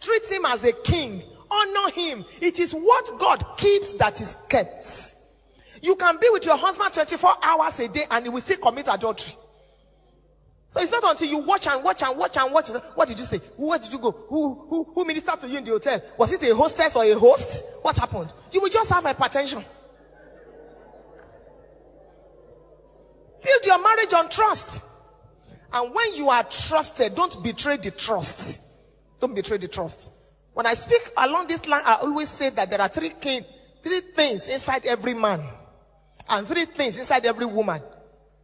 Treat him as a king. Honor him. It is what God keeps that is kept. You can be with your husband 24 hours a day and he will still commit adultery. So it's not until you watch and watch and watch and watch. What did you say? Where did you go? Who ministered to you in the hotel? Was it a hostess or a host? What happened? You will just have hypertension. Build your marriage on trust. And when you are trusted, don't betray the trust. Don't betray the trust. When I speak along this line, I always say that there are three things inside every man. And 3 things inside every woman.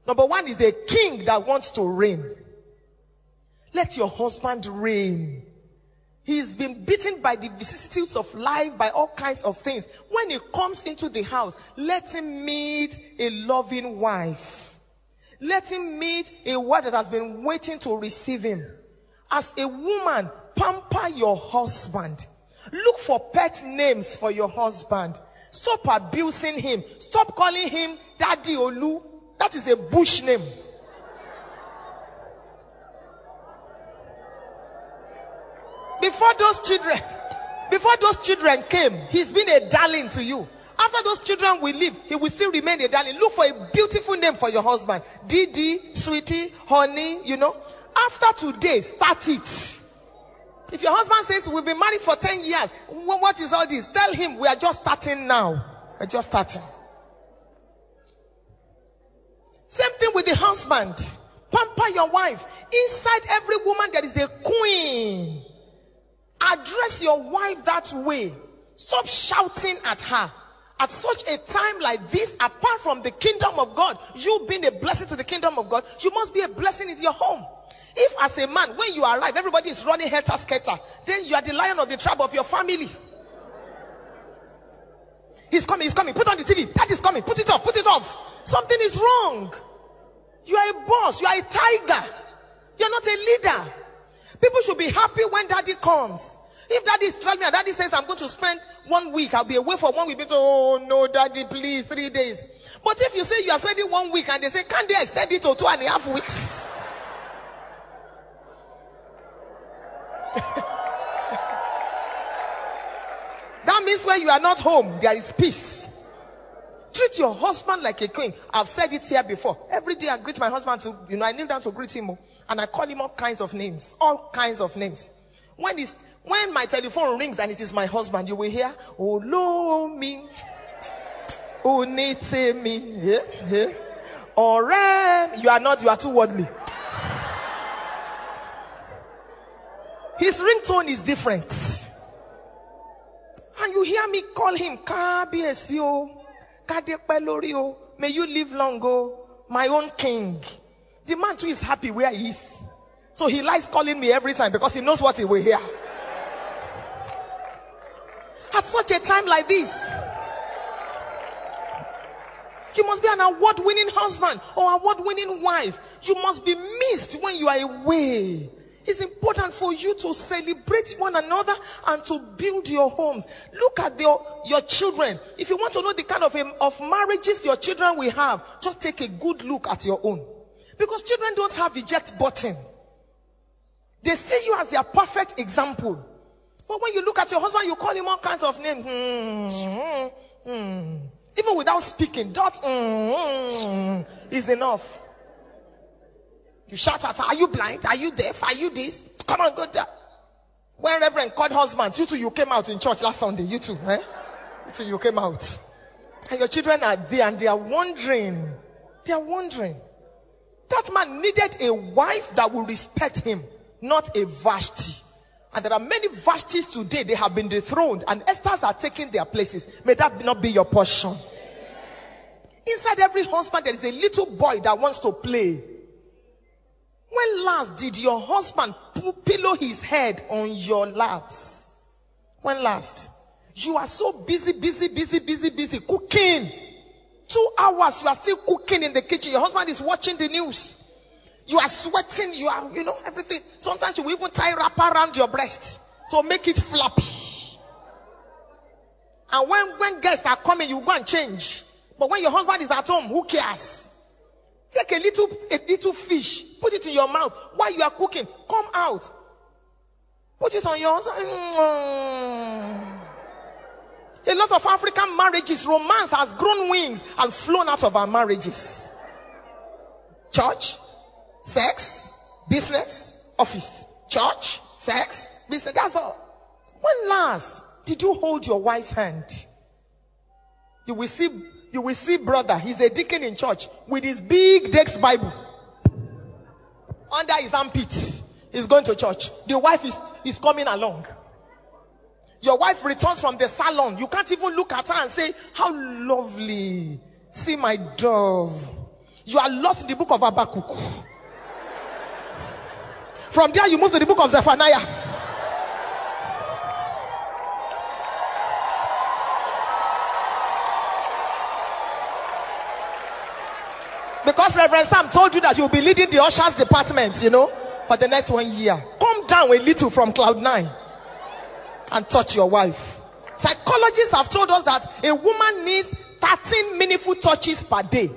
Number 1 is a king that wants to reign. Let your husband reign. He's been beaten by the vicissitudes of life, by all kinds of things. When he comes into the house, let him meet a loving wife. Let him meet a wife that has been waiting to receive him. As a woman, pamper your husband. Look for pet names for your husband. Stop abusing him. Stop calling him Daddy Olu. That is a bush name. Before those children came, he's been a darling to you. After those children will leave, he will still remain a darling. Look for a beautiful name for your husband. Didi, sweetie, honey, you know. After today, start it. If your husband says, we've been married for 10 years, what is all this? Tell him, we are just starting now. We're just starting. Same thing with the husband. Pamper your wife. Inside every woman, there is a queen. Address your wife that way. Stop shouting at her. At such a time like this, apart from the kingdom of God, you being a blessing to the kingdom of God, you must be a blessing in your home. If as a man, when you arrive, everybody is running helter-skelter, then you are the lion of the tribe of your family. He's coming, he's coming. Put on the TV. That is coming. Put it off, put it off. Something is wrong. You are a boss. You are a tiger. You are not a leader. People should be happy when daddy comes. If daddy is telling me and daddy says, I'm going to spend 1 week, I'll be away for 1 week. People say, oh no, daddy, please, 3 days. But if you say you are spending 1 week and they say, can't they extend it to 2.5 weeks? That means when you are not home, there is peace. Treat your husband like a queen. I've said it here before. Every day I greet my husband to, I kneel down to greet him, and I call him all kinds of names. All kinds of names. When my telephone rings and it is my husband, you will hear, "Olo mi, onite mi, ore." You are too worldly. His ringtone is different. And you hear me call him, Kabiesio, Kadepelorio, may you live long, my own king. The man too is happy where he is. So he likes calling me every time because he knows what he will hear. At such a time like this, you must be an award-winning husband or award-winning wife. You must be missed when you are away. It's important for you to celebrate one another and to build your homes. Look at your children. If you want to know the kind of marriages your children will have, just take a good look at your own. Because children don't have eject button. They see you as their perfect example. But when you look at your husband, you call him all kinds of names. Even without speaking, is enough. You shout at her, are you blind? Are you deaf? Are you this? Come on, go there. When Reverend called husbands, you two, you came out in church last Sunday. You two, eh? You two, you came out. And your children are there and they are wondering. They are wondering. That man needed a wife that will respect him, not a Vashti. And there are many Vashtis today, they have been dethroned, and Esthers are taking their places. May that not be your portion. Inside every husband, there is a little boy that wants to play. When last did your husband pillow his head on your laps? When last? You are so busy cooking. 2 hours, you are still cooking in the kitchen. Your husband is watching the news. You are sweating, you are, everything. Sometimes you will even tie wrapper around your breast to make it floppy. And when guests are coming, you go and change. But when your husband is at home, who cares? Take a little fish, put it in your mouth while you are cooking. Come out. Put it on yours. A lot of African marriages, romance has grown wings and flown out of our marriages. Church, sex, business, office. Church, sex, business. That's all. When last did you hold your wife's hand? You will see brother, he's a deacon in church with his big Dex Bible under his armpit. He's going to church. The wife is coming along. Your wife returns from the salon. You can't even look at her and say, how lovely. See my dove. You are lost in the book of Habakkuk. From there you move to the book of Zephaniah. Because Reverend Sam told you that you'll be leading the ushers department, for the next 1 year. Come down a little from cloud 9 and touch your wife. Psychologists have told us that a woman needs 13 meaningful touches per day.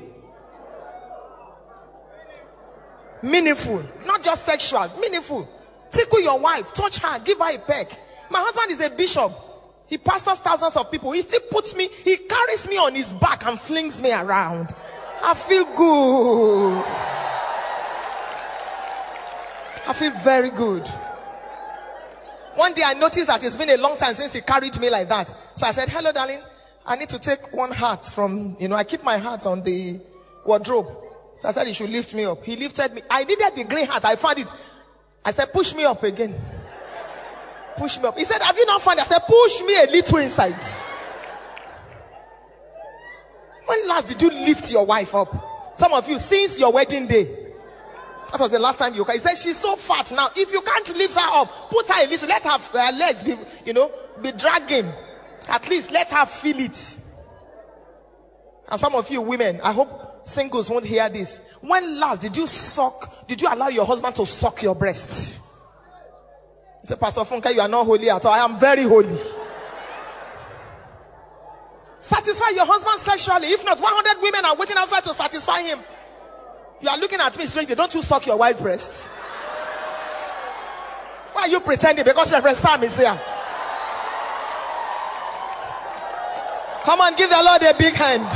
Meaningful, not just sexual, meaningful. Tickle your wife, touch her, give her a peck. My husband is a bishop. He pastors thousands of people. He still he carries me on his back and flings me around. I feel good. I feel very good. One day I noticed that it's been a long time since he carried me like that. So I said, hello darling, I need to take one hat from, I keep my hat on the wardrobe. So I said he should lift me up. He lifted me. I needed the green hat. I found it. I said, push me up again. Push me up. He said, have you not found it? I said, push me a little inside. When last did you lift your wife up? Some of you, since your wedding day. That was the last time you. He said, she's so fat now. If you can't lift her up, put her a little. Let her legs be, be dragging. At least let her feel it. And some of you women, I hope singles won't hear this. When last did you allow your husband to suck your breasts? He said, Pastor Funke, you are not holy at all. I am very holy. Satisfy your husband sexually. If not, 100 women are waiting outside to satisfy him. You are looking at me strangely. Don't you suck your wife's breasts? Why are you pretending? Because Reverend Sam is here. Come on, give the Lord a big hand.